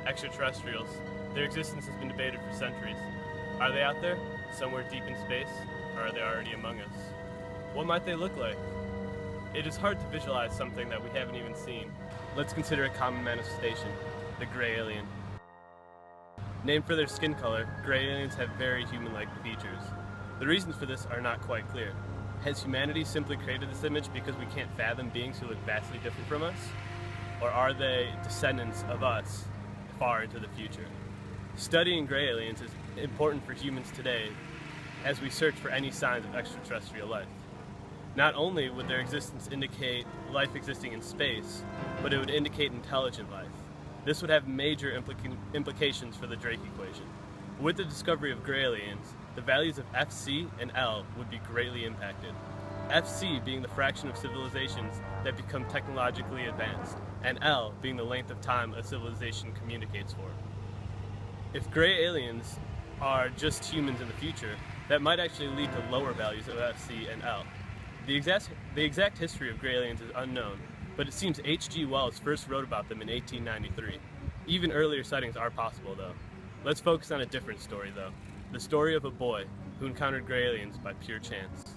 Extraterrestrials. Their existence has been debated for centuries. Are they out there, somewhere deep in space, or are they already among us? What might they look like? It is hard to visualize something that we haven't even seen. Let's consider a common manifestation, the gray alien. Named for their skin color, gray aliens have very human-like features. The reasons for this are not quite clear. Has humanity simply created this image because we can't fathom beings who look vastly different from us? Or are they descendants of us far into the future? Studying gray aliens is important for humans today as we search for any signs of extraterrestrial life. Not only would their existence indicate life existing in space, but it would indicate intelligent life. This would have major implications for the Drake equation. With the discovery of gray aliens, the values of Fc and L would be greatly impacted. Fc being the fraction of civilizations that become technologically advanced, and L being the length of time a civilization communicates for. If gray aliens are just humans in the future, that might actually lead to lower values of Fc and L. The exact history of gray aliens is unknown, but it seems H.G. Wells first wrote about them in 1893. Even earlier sightings are possible, though. Let's focus on a different story, though. The story of a boy who encountered gray aliens by pure chance.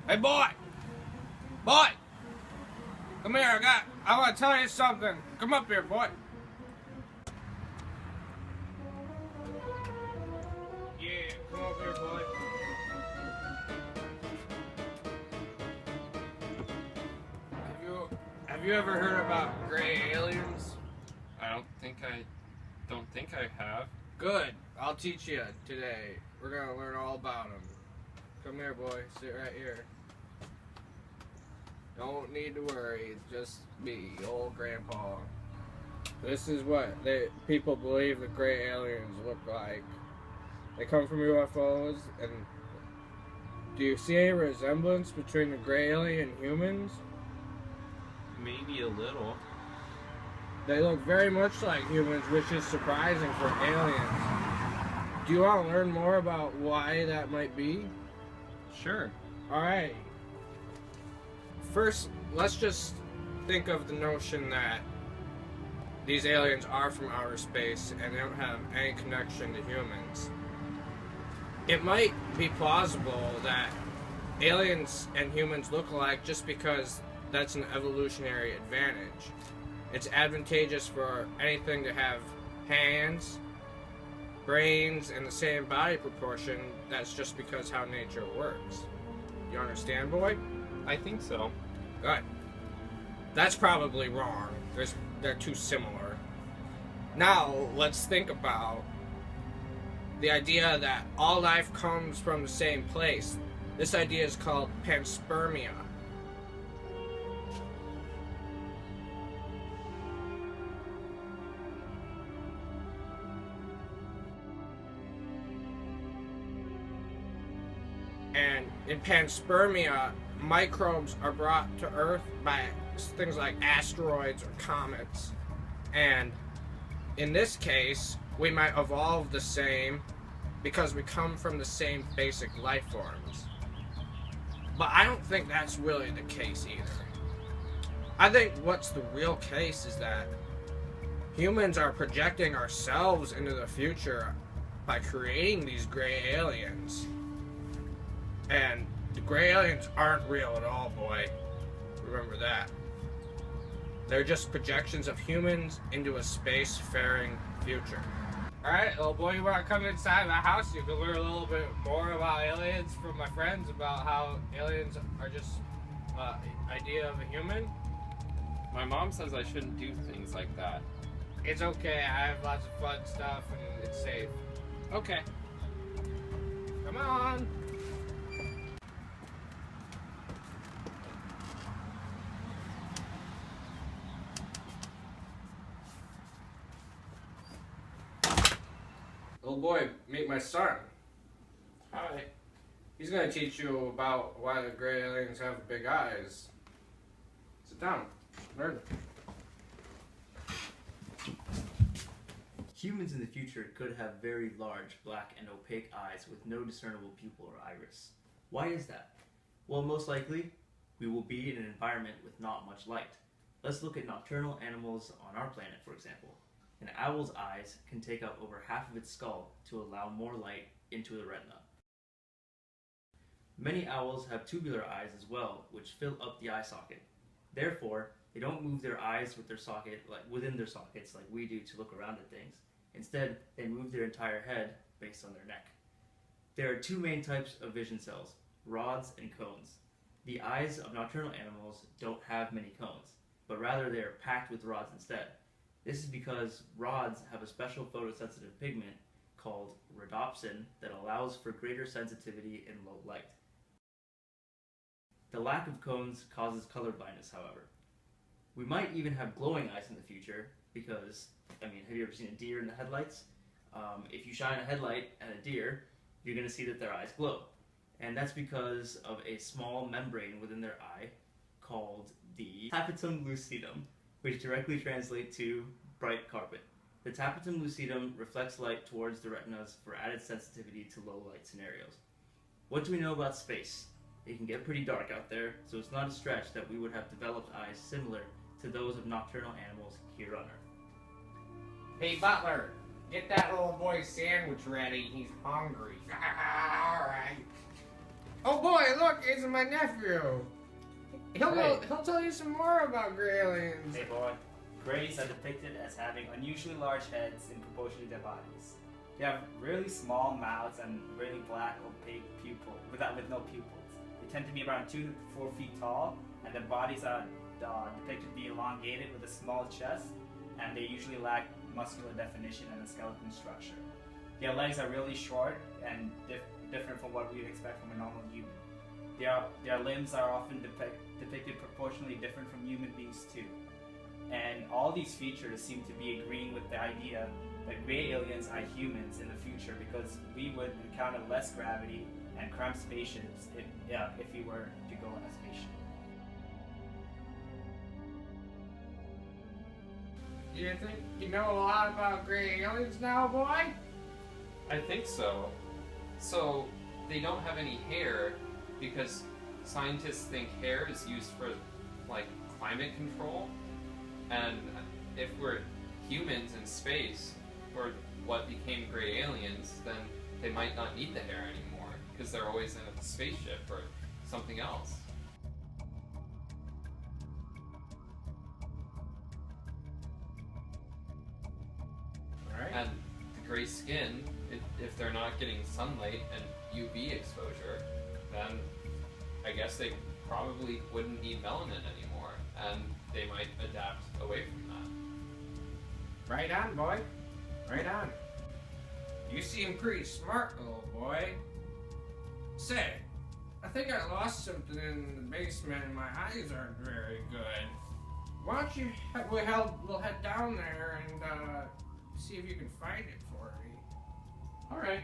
Hey, boy! Boy! Come here, I want to tell you something. Come up here, boy. Yeah, come up here, boy. Have you ever heard about gray aliens? Don't think I have. Good. I'll teach you today. We're gonna learn all about them. Come here, boy. Sit right here. Don't need to worry. It's just me, old grandpa. This is what people believe the gray aliens look like. They come from UFOs, and do you see any resemblance between the gray alien and humans? Maybe a little. They look very much like humans, which is surprising for aliens. Do you want to learn more about why that might be? Sure. Alright. First, let's just think of the notion that these aliens are from outer space and they don't have any connection to humans. It might be plausible that aliens and humans look alike just because that's an evolutionary advantage. It's advantageous for anything to have hands, brains, and the same body proportion. That's just because how nature works. You understand, boy? I think so. Good. That's probably wrong. They're too similar. Now, let's think about the idea that all life comes from the same place. This idea is called panspermia. And in panspermia, microbes are brought to Earth by things like asteroids or comets. And in this case, we might evolve the same because we come from the same basic life forms. But I don't think that's really the case either. I think what's the real case is that humans are projecting ourselves into the future by creating these gray aliens. And the gray aliens aren't real at all, boy. Remember that. They're just projections of humans into a space-faring future. Alright, little boy, you want to come inside my house? You can learn a little bit more about aliens from my friends, about how aliens are just an idea of a human. My mom says I shouldn't do things like that. It's okay, I have lots of fun stuff and it's safe. Okay. Come on! Little boy, meet my son. Hi. He's gonna teach you about why the gray aliens have big eyes. Sit down. Learn. Humans in the future could have very large, black, and opaque eyes with no discernible pupil or iris. Why is that? Well, most likely, we will be in an environment with not much light. Let's look at nocturnal animals on our planet, for example. An owl's eyes can take up over half of its skull to allow more light into the retina. Many owls have tubular eyes as well, which fill up the eye socket. Therefore, they don't move their eyes with their socket, within their sockets like we do to look around at things. Instead, they move their entire head based on their neck. There are two main types of vision cells, rods and cones. The eyes of nocturnal animals don't have many cones, but rather they are packed with rods instead. This is because rods have a special photosensitive pigment called rhodopsin that allows for greater sensitivity in low light. The lack of cones causes color blindness, however. We might even have glowing eyes in the future because, have you ever seen a deer in the headlights? If you shine a headlight at a deer, you're going to see that their eyes glow. And that's because of a small membrane within their eye called the tapetum lucidum, which directly translates to bright carpet. The tapetum lucidum reflects light towards the retinas for added sensitivity to low light scenarios. What do we know about space? It can get pretty dark out there, so it's not a stretch that we would have developed eyes similar to those of nocturnal animals here on Earth. Hey, Butler, get that little boy's sandwich ready. He's hungry. Alright. Oh boy, look, it's my nephew. He'll tell you some more about gray aliens. Hey boy, grays are depicted as having unusually large heads in proportion to their bodies. They have really small mouths and really black, opaque pupils with no pupils. They tend to be around 2 to 4 feet tall, and their bodies are depicted to be elongated with a small chest, and they usually lack muscular definition and a skeleton structure. Their legs are really short and different from what we'd expect from a normal human. Their limbs are often depicted proportionally different from human beings too. And all these features seem to be agreeing with the idea that gray aliens are humans in the future because we would encounter less gravity and cramped spaceships if we were to go on a spaceship. You think you know a lot about gray aliens now, boy? I think so. So, they don't have any hair because scientists think hair is used for, climate control. And if we're humans in space, or what became gray aliens, then they might not need the hair anymore because they're always in a spaceship or something else. Alright. And the gray skin, if they're not getting sunlight and UV exposure, then I guess they probably wouldn't need melanin anymore, and they might adapt away from that. Right on, boy. Right on. You seem pretty smart, little boy. Say, I think I lost something in the basement and my eyes aren't very good. Why don't you, we'll head down there and see if you can find it for me. Alright.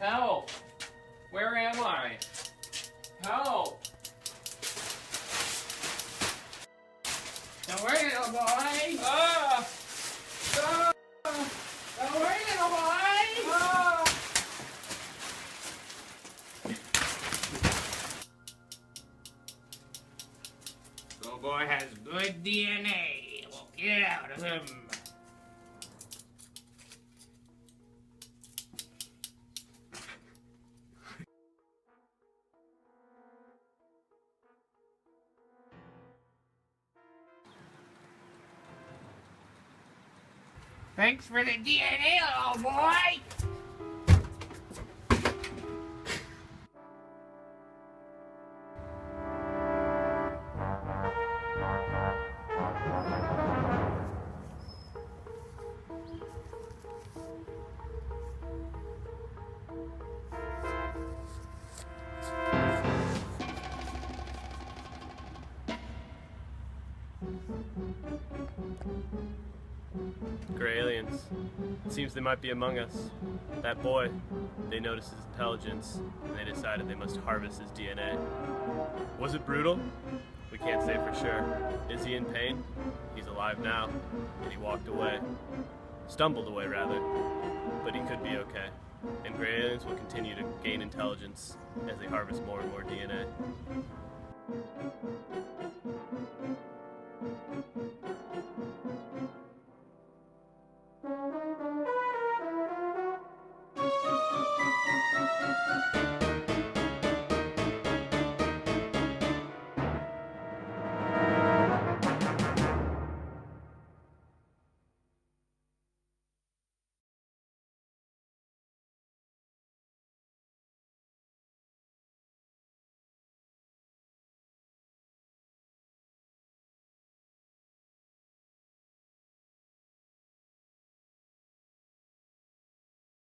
Help! Where am I? Help! Don't worry, little boy! Ah! Ah! Don't worry, little boy! Ah! Little boy has good DNA. We'll get it out of him. Thanks for the DNA, little boy! Gray aliens. It seems they might be among us. That boy, they noticed his intelligence, and they decided they must harvest his DNA. Was it brutal? We can't say for sure. Is he in pain? He's alive now, and he walked away. Stumbled away, rather. But he could be okay. And gray aliens will continue to gain intelligence as they harvest more and more DNA.